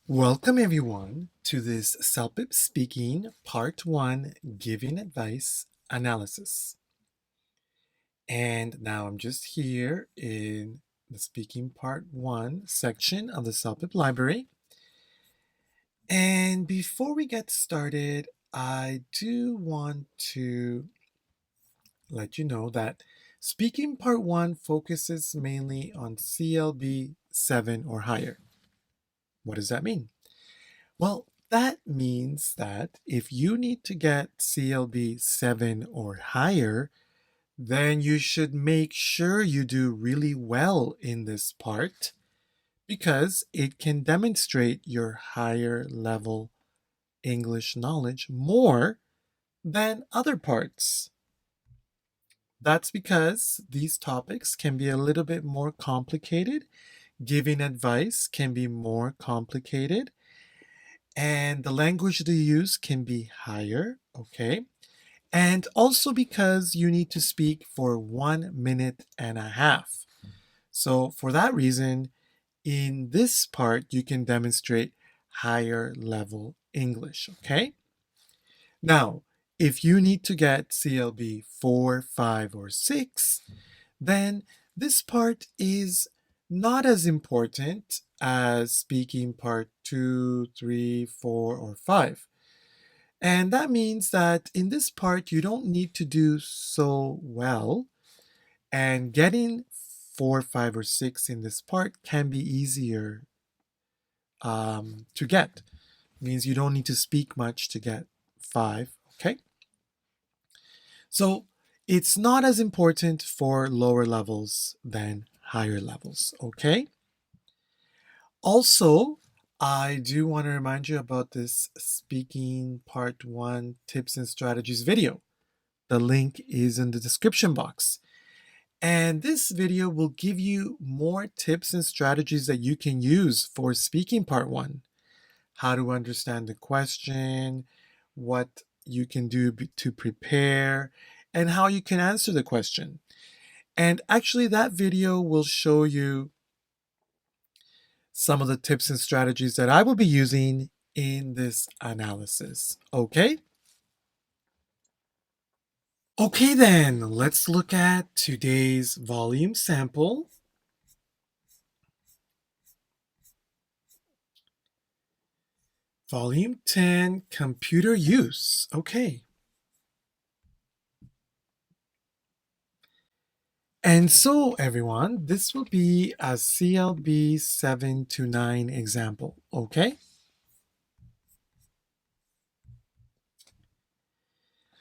Welcome everyone to this CELPIP Speaking Part 1 Giving Advice Analysis. And now I'm just here in the Speaking Part 1 section of the CELPIP library. And before we get started, I do want to let you know that Speaking Part 1 focuses mainly on CLB 7 or higher. What does that mean? Well, that means that if you need to get CLB 7 or higher, then you should make sure you do really well in this part because it can demonstrate your higher level English knowledge more than other parts. That's because these topics can be a little bit more complicated. Giving advice can be more complicated. And the language they use can be higher, okay? And also because you need to speak for 1 minute and a half. So for that reason, in this part, you can demonstrate higher level English, okay? Now, if you need to get CLB 4, 5, or 6, then this part is not as important as speaking part 2, 3, 4, or 5. And that means that in this part, you don't need to do so well. And getting 4, 5, or 6 in this part can be easier to get. It means you don't need to speak much to get 5, okay? So it's not as important for lower levels than higher levels, okay? Also, I do want to remind you about this Speaking Part 1 Tips and Strategies video. The link is in the description box. And this video will give you more tips and strategies that you can use for Speaking Part 1. How to understand the question, what you can do to prepare, and how you can answer the question. And actually, that video will show you some of the tips and strategies that I will be using in this analysis. Okay? Okay then, let's look at today's volume sample. Volume 10, computer use. Okay. And so everyone, this will be a CLB 7 to 9 example. Okay?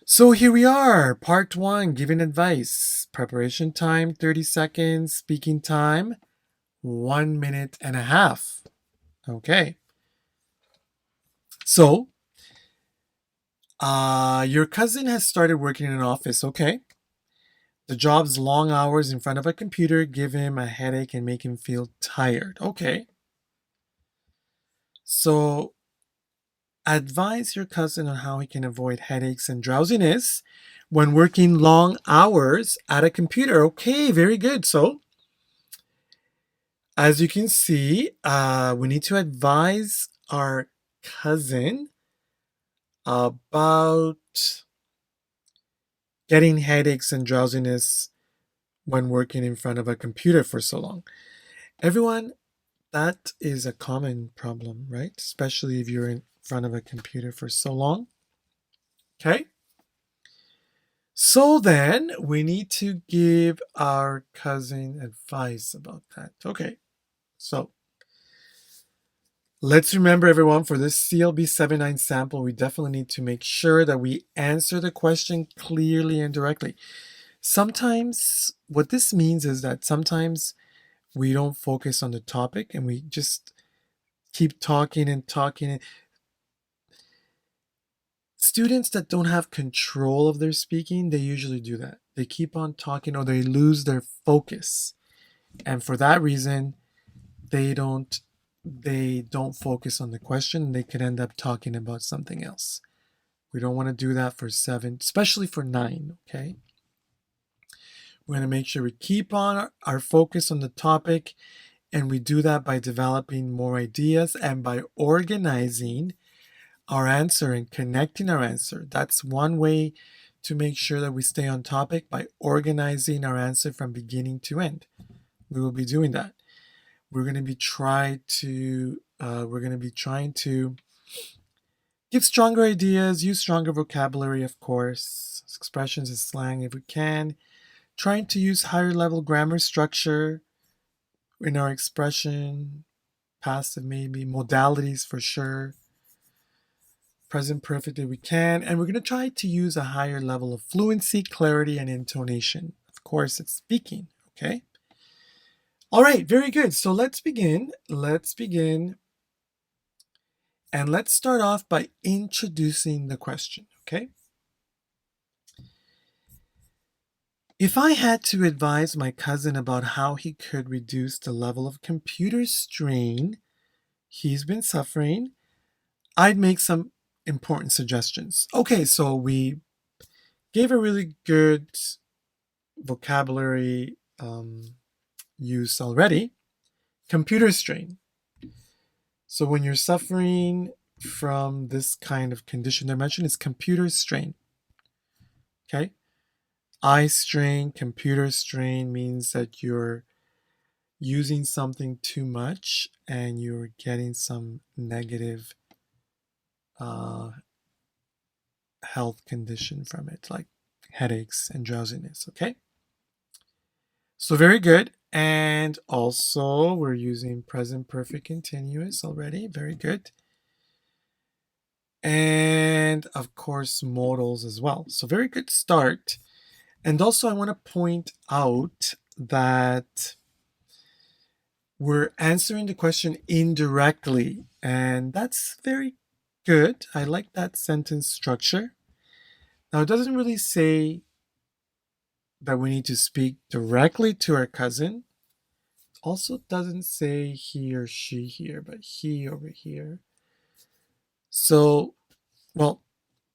So here we are, part 1, giving advice. Preparation time, 30 seconds. Speaking time, 1 minute and a half. Okay. So, your cousin has started working in an office. Okay. The job's long hours in front of a computer give him a headache and make him feel tired. Okay. So, advise your cousin on how he can avoid headaches and drowsiness when working long hours at a computer. Okay, very good. So, as you can see, we need to advise our cousin about getting headaches and drowsiness when working in front of a computer for so long. Everyone, that is a common problem, right? Especially if you're in front of a computer for so long. Okay? So then we need to give our cousin advice about that. Okay. So let's remember, everyone, for this CLB 79 sample, we definitely need to make sure that we answer the question clearly and directly. Sometimes what this means is that sometimes we don't focus on the topic and we just keep talking and talking. Students that don't have control of their speaking, they usually do that. They keep on talking or they lose their focus. And for that reason, they don't focus on the question. They could end up talking about something else. We don't want to do that for 7, especially for 9, okay? We want to make sure we keep on our focus on the topic. And we do that by developing more ideas and by organizing our answer and connecting our answer. That's one way to make sure that we stay on topic, by organizing our answer from beginning to end. We will be doing that. We're going to be trying to give stronger ideas, use stronger vocabulary, of course, expressions and slang if we can. Trying to use higher level grammar structure in our expression, passive maybe, modalities for sure, present perfect if we can. And we're going to try to use a higher level of fluency, clarity, and intonation. Of course, it's speaking, okay? All right, very good. So let's begin. And let's start off by introducing the question, okay? If I had to advise my cousin about how he could reduce the level of computer strain he's been suffering, I'd make some important suggestions. Okay, so we gave a really good vocabulary use already. Computer strain. So when you're suffering from this kind of condition I mentioned, it's computer strain. Okay? Eye strain, computer strain means that you're using something too much and you're getting some negative health condition from it, like headaches and drowsiness, okay? So very good. And also we're using present perfect continuous already, very good. And of course modals as well. So very good start. And also I want to point out that we're answering the question indirectly, and that's very good. I like that sentence structure. Now, it doesn't really say that we need to speak directly to our cousin. It also doesn't say he or she here, but he over here. So, well,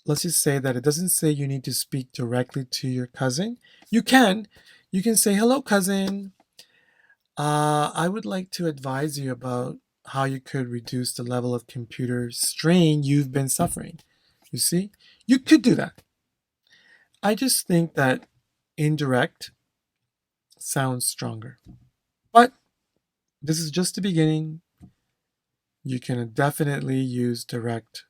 let's just say that it doesn't say you need to speak directly to your cousin. You can say, hello, cousin. I would like to advise you about how you could reduce the level of computer strain you've been suffering. You see, you could do that. I just think that indirect sounds stronger. But this is just the beginning. You can definitely use direct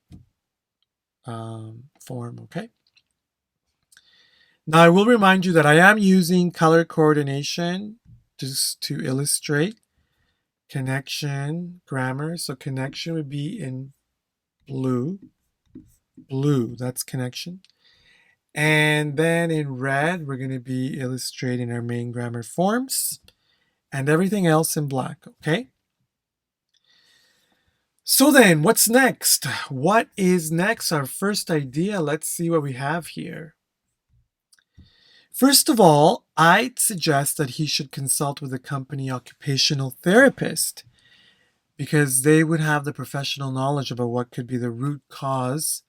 form, okay? Now, I will remind you that I am using color coordination just to illustrate connection grammar. So connection would be in blue. Blue, that's connection. And then in red, we're going to be illustrating our main grammar forms, and everything else in black, okay? So then, what's next? What is next? Our first idea, let's see what we have here. First of all, I'd suggest that he should consult with a company occupational therapist, because they would have the professional knowledge about what could be the root cause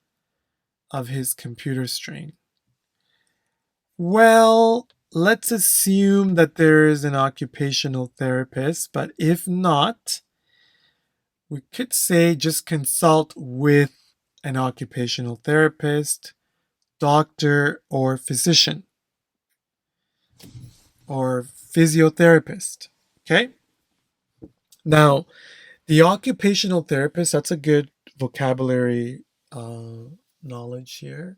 of his computer strain. Well, let's assume that there is an occupational therapist, but if not, we could say just consult with an occupational therapist, doctor, or physician, or physiotherapist. Okay? Now, the occupational therapist, that's a good vocabulary knowledge here,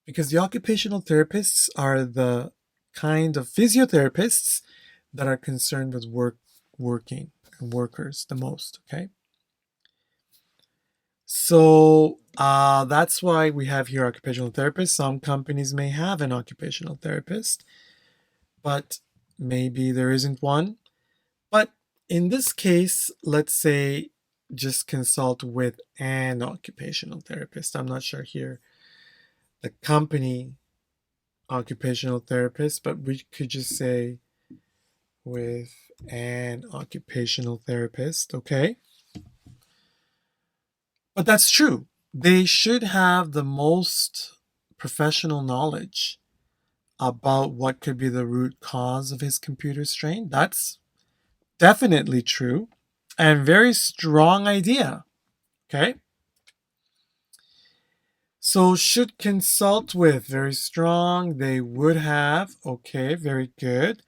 because the occupational therapists are the kind of physiotherapists that are concerned with working and workers the most, okay? So that's why we have here occupational therapists. Some companies may have an occupational therapist, but maybe there isn't one. But in this case, let's say just consult with an occupational therapist. I'm not sure here the company occupational therapist, but we could just say with an occupational therapist, okay? But that's true. They should have the most professional knowledge about what could be the root cause of his computer strain. That's definitely true and very strong idea. Okay. So should consult with, very strong. They would have, okay, very good.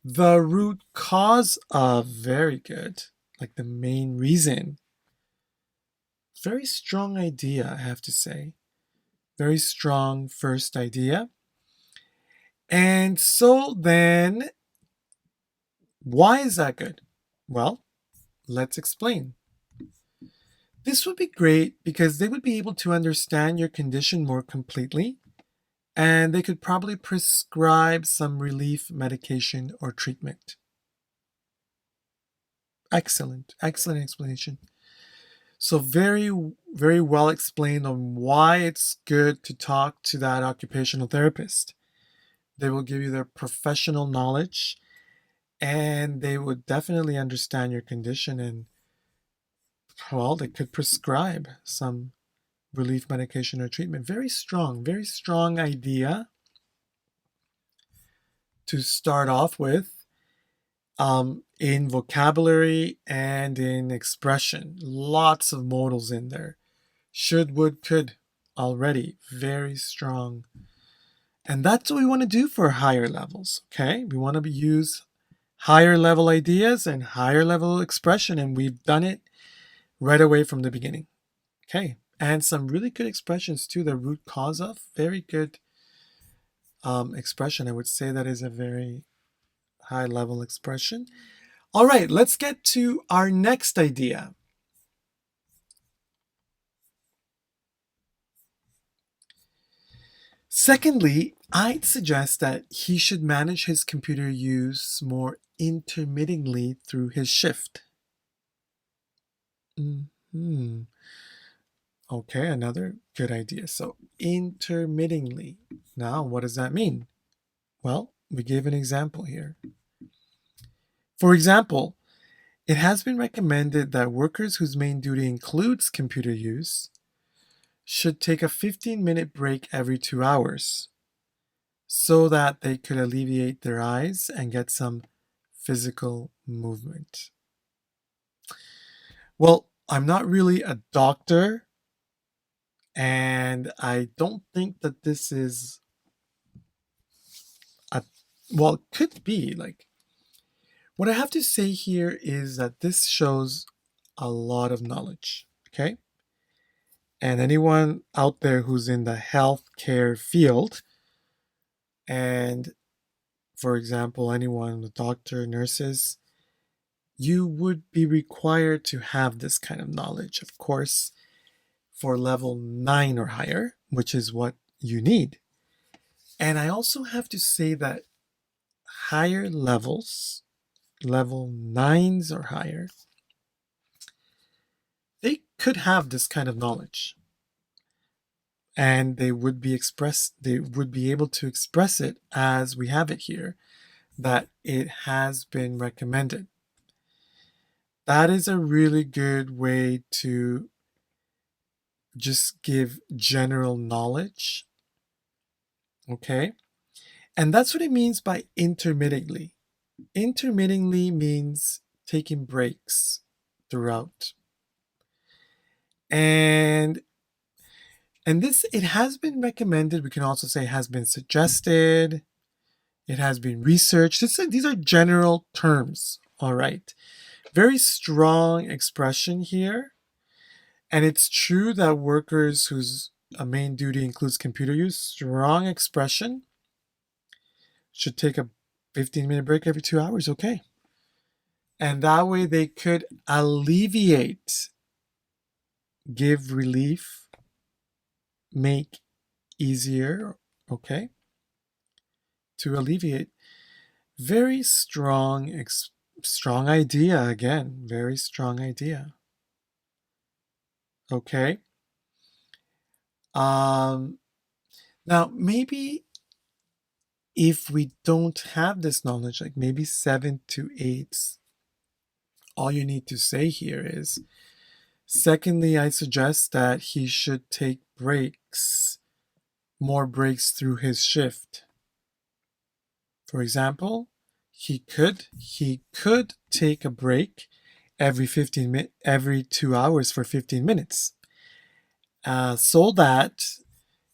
The root cause of, very good. Like the main reason. Very strong idea, I have to say. Very strong first idea. And so then, why is that good? Well, let's explain. This would be great because they would be able to understand your condition more completely, and they could probably prescribe some relief medication or treatment. Excellent, excellent explanation. So, very, very well explained on why it's good to talk to that occupational therapist. They will give you their professional knowledge and they would definitely understand your condition and, well, they could prescribe some relief medication or treatment. Very strong idea to start off with, in vocabulary and in expression. Lots of modals in there. Should, would, could already. Very strong. And that's what we want to do for higher levels. Okay. We want to use higher level ideas and higher level expression. And we've done it right away from the beginning. Okay. And some really good expressions too. The root cause of, very good expression. I would say that is a very high level expression. All right, let's get to our next idea. Secondly, I'd suggest that he should manage his computer use more intermittently through his shift. Hmm. Okay, another good idea. So, intermittently. Now, what does that mean? Well, we gave an example here. For example, it has been recommended that workers whose main duty includes computer use should take a 15-minute break every 2 hours so that they could alleviate their eyes and get some physical movement. Well, I'm not really a doctor, and I don't think that this is a, well, it could be. Like, what I have to say here is that this shows a lot of knowledge, okay? And anyone out there who's in the healthcare field, and for example, anyone, the doctor, nurses, you would be required to have this kind of knowledge, of course, for level 9 or higher, which is what you need. And I also have to say that higher levels, level 9s or higher, they could have this kind of knowledge. And they would be able to express it as we have it here, that it has been recommended. That is a really good way to just give general knowledge. Okay. And that's what it means by intermittently. Intermittently means taking breaks throughout. And this, it has been recommended. We can also say has been suggested. It has been researched. These are general terms. All right. Very strong expression here. And it's true that workers whose main duty includes computer use, strong expression, should take a 15-minute break every 2 hours. Okay. And that way they could alleviate, give relief, make easier, okay, to alleviate. Very strong, strong idea again. Very strong idea. Okay. Um, Now maybe if we don't have this knowledge, like maybe 7 to 8, all you need to say here is, secondly, I suggest that he should take breaks, more breaks through his shift. For example, he could take a break every 2 hours for 15 minutes, so that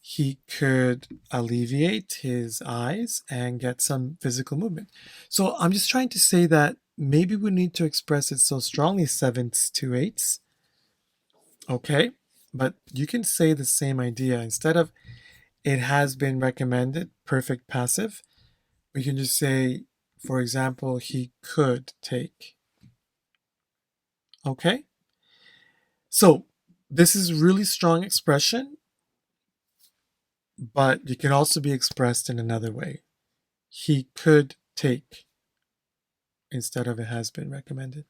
he could alleviate his eyes and get some physical movement. So I'm just trying to say that maybe we need to express it so strongly, sevens to eights. Okay, but you can say the same idea. Instead of it has been recommended, perfect passive, we can just say, for example, he could take. Okay, so this is really strong expression, but it can also be expressed in another way. He could take instead of it has been recommended.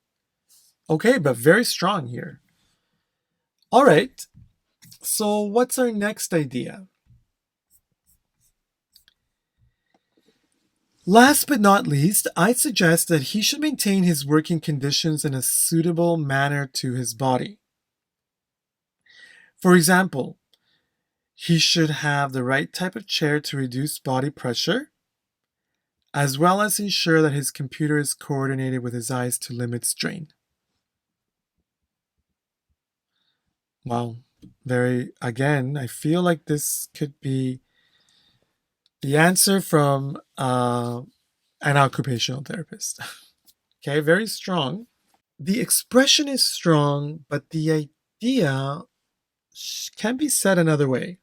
Okay, but very strong here. All right, so what's our next idea? Last but not least, I suggest that he should maintain his working conditions in a suitable manner to his body. For example, he should have the right type of chair to reduce body pressure, as well as ensure that his computer is coordinated with his eyes to limit strain. Wow, again, I feel like this could be the answer from an occupational therapist. Okay, very strong. The expression is strong, but the idea can be said another way.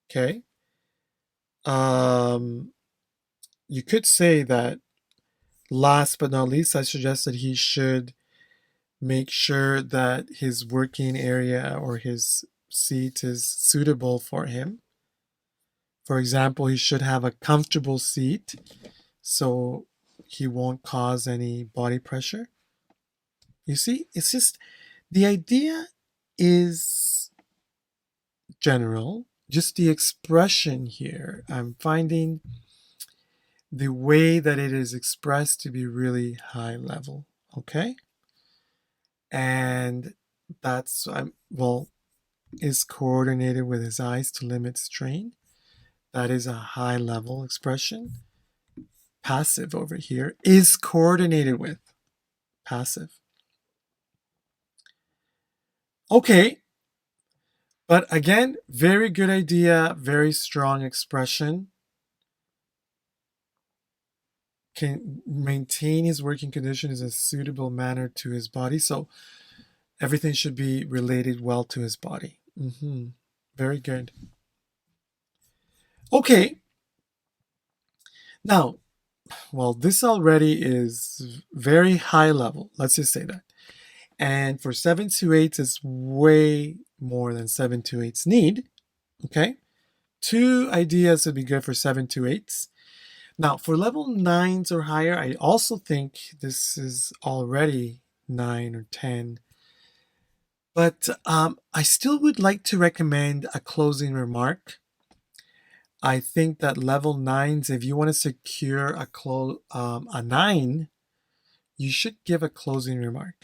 Okay. You could say that last but not least, I suggest that he should make sure that his working area or his seat is suitable for him. For example, he should have a comfortable seat so he won't cause any body pressure. You see, it's just the idea is general, just the expression here. I'm finding the way that it is expressed to be really high level. Okay. And that's, is coordinated with his eyes to limit strain. That is a high level expression. Passive over here is coordinated with passive. Okay. But again, very good idea, very strong expression. Can maintain his working conditions in a suitable manner to his body. So everything should be related well to his body. Very good. Okay. Now, well, this already is very high level. Let's just say that. And for 728s, it's way more than 728s need. Okay. 2 ideas would be good for 728s. Now, for level 9s or higher, I also think this is already 9 or 10. But I still would like to recommend a closing remark. I think that level 9s, if you want to secure a 9, you should give a closing remark.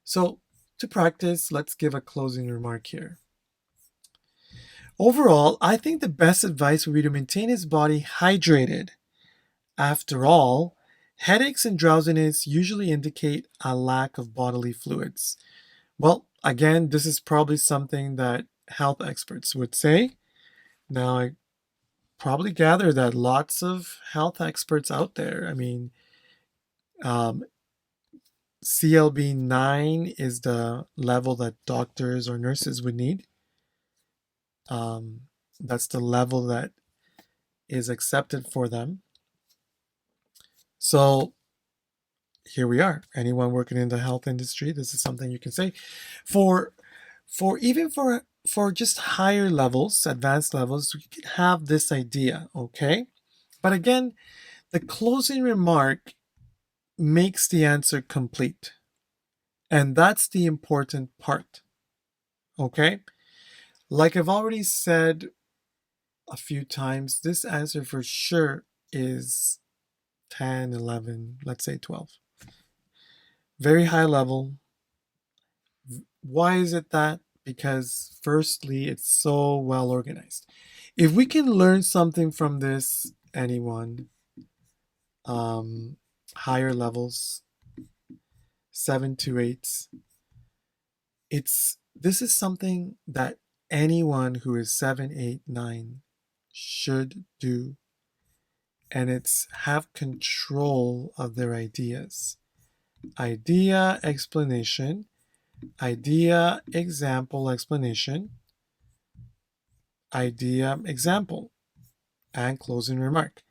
So to practice, let's give a closing remark here. Overall, I think the best advice would be to maintain his body hydrated. After all, headaches and drowsiness usually indicate a lack of bodily fluids. Well, again, this is probably something that health experts would say. Now, I probably gather that lots of health experts out there, CLB 9 is the level that doctors or nurses would need. That's the level that is accepted for them. So here we are. Anyone working in the health industry, this is something you can say. For just higher levels, advanced levels, you can have this idea, okay? But again, the closing remark makes the answer complete. And that's the important part, okay? Like I've already said a few times, this answer for sure is 10, 11, let's say 12. Very high level. Why is it that? Because firstly, it's so well organized. If we can learn something from this, anyone, higher levels, 7 to 8. This is something that anyone who is 7, 8, 9 should do, and it's have control of their ideas. Idea explanation, idea example explanation, idea example, and closing remark.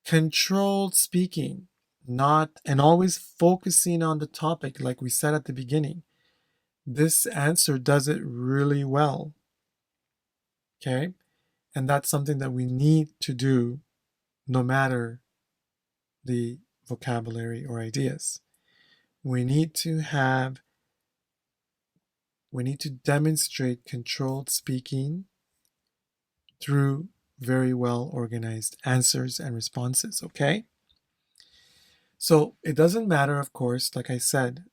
Controlled speaking, not and always focusing on the topic, like we said at the beginning. This answer does it really well. Okay? And that's something that we need to do no matter the vocabulary or ideas. We need to demonstrate controlled speaking through very well organized answers and responses, okay? So it doesn't matter, of course, like I said,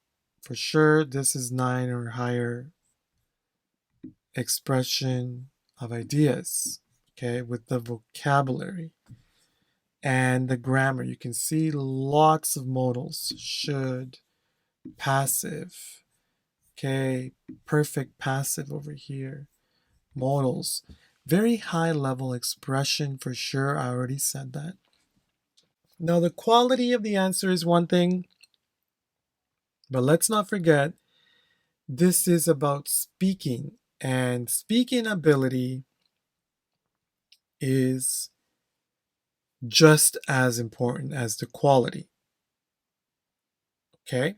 for sure this is 9 or higher expression of ideas, okay, with the vocabulary and the grammar. You can see lots of modals: should, passive, okay, perfect passive over here, modals. Very high level expression for sure. I already said that. Now, the quality of the answer is one thing, but let's not forget this is about speaking, and speaking ability is just as important as the quality. Okay?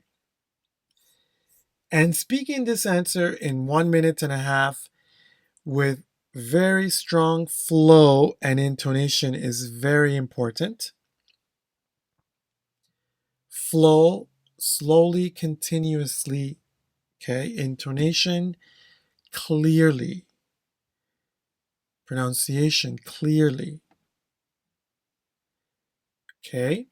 And speaking this answer in 1.5 minutes with very strong flow and intonation is very important. Flow, slowly, continuously, okay? Intonation, clearly. Pronunciation, clearly. Okay?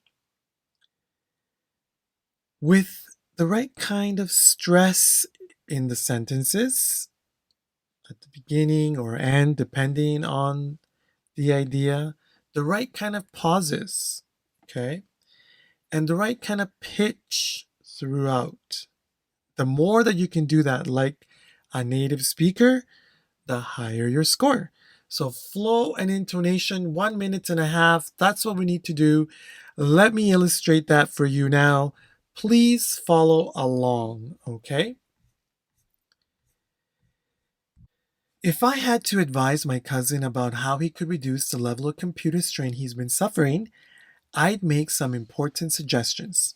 With the right kind of stress in the sentences at the beginning or end, depending on the idea, the right kind of pauses, okay? And the right kind of pitch throughout. The more that you can do that, like a native speaker, the higher your score. So flow and intonation, 1.5 minutes, that's what we need to do. Let me illustrate that for you now. Please follow along, okay? If I had to advise my cousin about how he could reduce the level of computer strain he's been suffering, I'd make some important suggestions.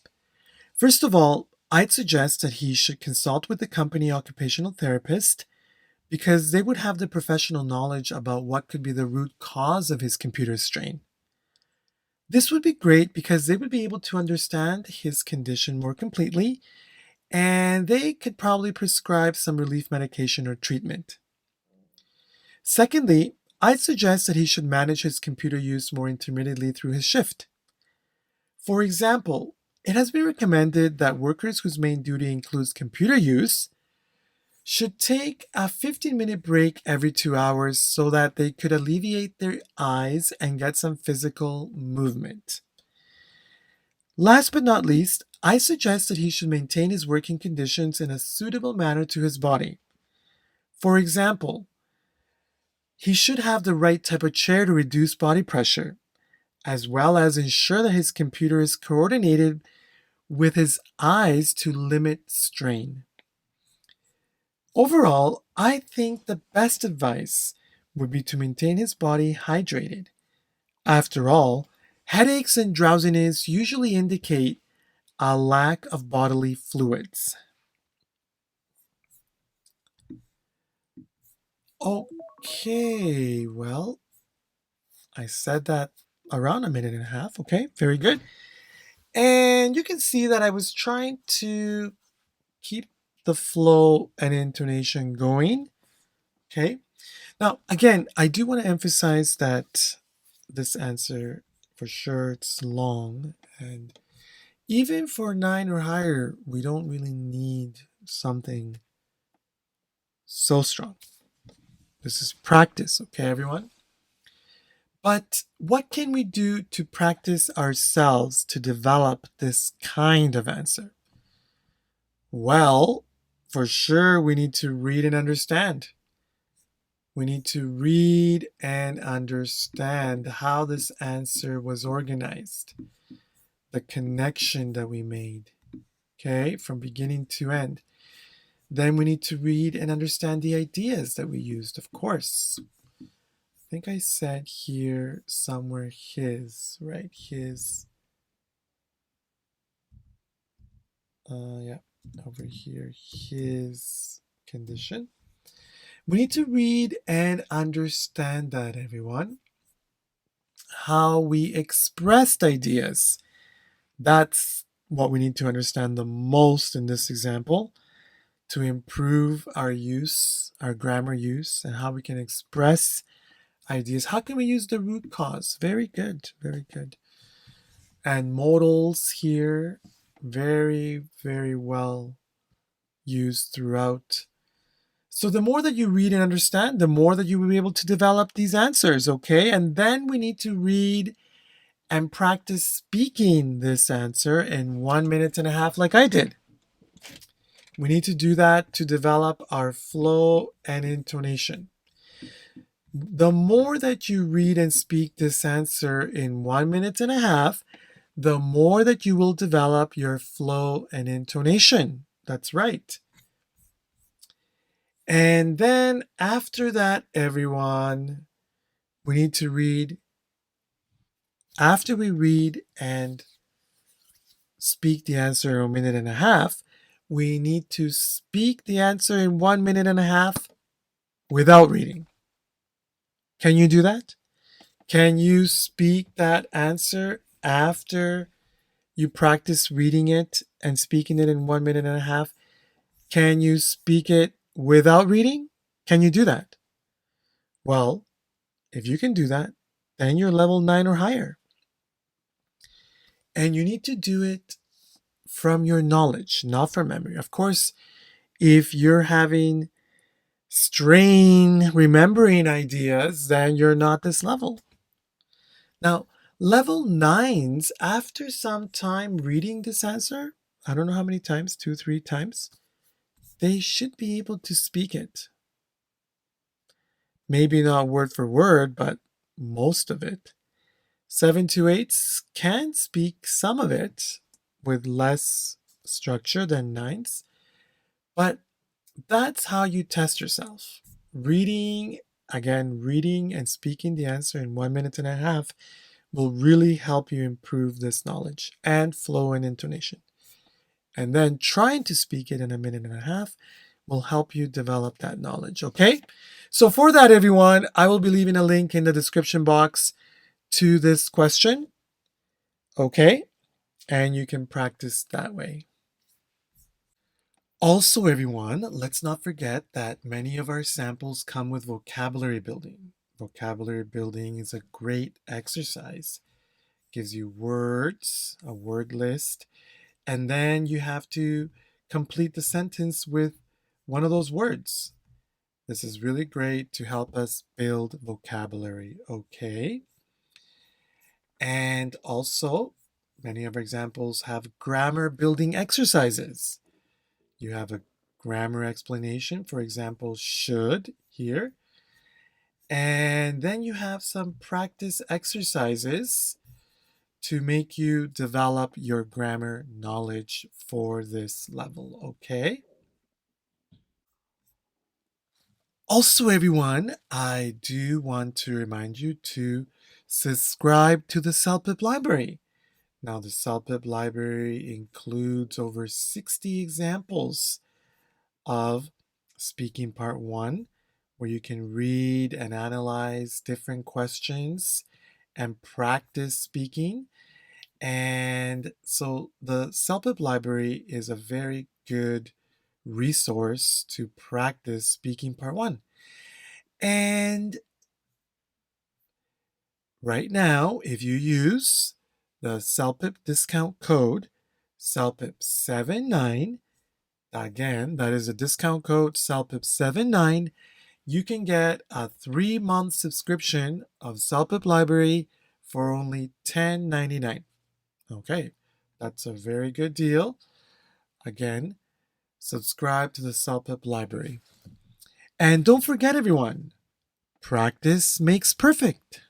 First of all, I'd suggest that he should consult with the company occupational therapist because they would have the professional knowledge about what could be the root cause of his computer strain. This would be great because they would be able to understand his condition more completely and they could probably prescribe some relief medication or treatment. Secondly, I'd suggest that he should manage his computer use more intermittently through his shift. For example, it has been recommended that workers whose main duty includes computer use should take a 15-minute break every 2 hours so that they could alleviate their eyes and get some physical movement. Last but not least, I suggest that he should maintain his working conditions in a suitable manner to his body. For example, he should have the right type of chair to reduce body pressure, as well as ensure that his computer is coordinated with his eyes to limit strain. Overall, I think the best advice would be to maintain his body hydrated. After all, headaches and drowsiness usually indicate a lack of bodily fluids. Okay, well, I said that around 1.5 minutes. Okay, very good. And you can see that I was trying to keep the flow and intonation going. Okay. Now, again, I do want to emphasize that this answer, for sure, it's long. And even for 9 or higher, we don't really need something so strong. This is practice, okay, everyone? But what can we do to practice ourselves to develop this kind of answer? Well, for sure, we need to read and understand. We need to read and understand how this answer was organized, the connection that we made, okay, from beginning to end. Then we need to read and understand the ideas that we used, of course. I think I said here somewhere his, right? His, yeah, over here, his condition. We need to read and understand that, everyone. How we expressed ideas. That's what we need to understand the most in this example to improve our use, our grammar use, and how we can express ideas. How can we use the root cause? Very good, very good. And modals here, very, very well used throughout. So the more that you read and understand, the more that you will be able to develop these answers, okay? And then we need to read and practice speaking this answer in 1.5 minutes like I did. We need to do that to develop our flow and intonation. The more that you read and speak this answer in 1.5 minutes, the more that you will develop your flow and intonation. That's right. And then after that, everyone, we need to read. After we read and speak the answer in 1.5 minutes, we need to speak the answer in 1.5 minutes without reading. Can you do that? Can you speak that answer after you practice reading it and speaking it in 1.5 minutes? Can you speak it without reading? Can you do that? Well, if you can do that, then you're level 9 or higher. And you need to do it from your knowledge, not from memory. Of course, if you're having strain remembering ideas, then you're not this level. Now, level 9s, after some time reading this answer, I don't know how many times, 2, 3 times, they should be able to speak it. Maybe not word for word, but most of it. 7 to 8s can speak some of it with less structure than 9s, but that's how you test yourself. Reading and speaking the answer in 1.5 minutes will really help you improve this knowledge and flow and intonation. And then trying to speak it in 1.5 minutes will help you develop that knowledge, okay? So for that, everyone, I will be leaving a link in the description box to this question, okay? And you can practice that way. Also, everyone, let's not forget that many of our samples come with vocabulary building. Vocabulary building is a great exercise. It gives you words, a word list, and then you have to complete the sentence with one of those words. This is really great to help us build vocabulary, okay? And also, many of our examples have grammar building exercises. You have a grammar explanation, for example, should here. And then you have some practice exercises to make you develop your grammar knowledge for this level, okay? Also, everyone, I do want to remind you to subscribe to the CELPIP library. Now, the CELPIP library includes over 60 examples of speaking part 1, where you can read and analyze different questions and practice speaking. And so the CELPIP library is a very good resource to practice speaking part 1. And right now, if you use the CELPIP discount code, CELPIP79, again, that is a discount code, CELPIP79, you can get a 3-month subscription of CELPIP Library for only $10.99. Okay, that's a very good deal. Again, subscribe to the CELPIP Library. And don't forget, everyone, practice makes perfect.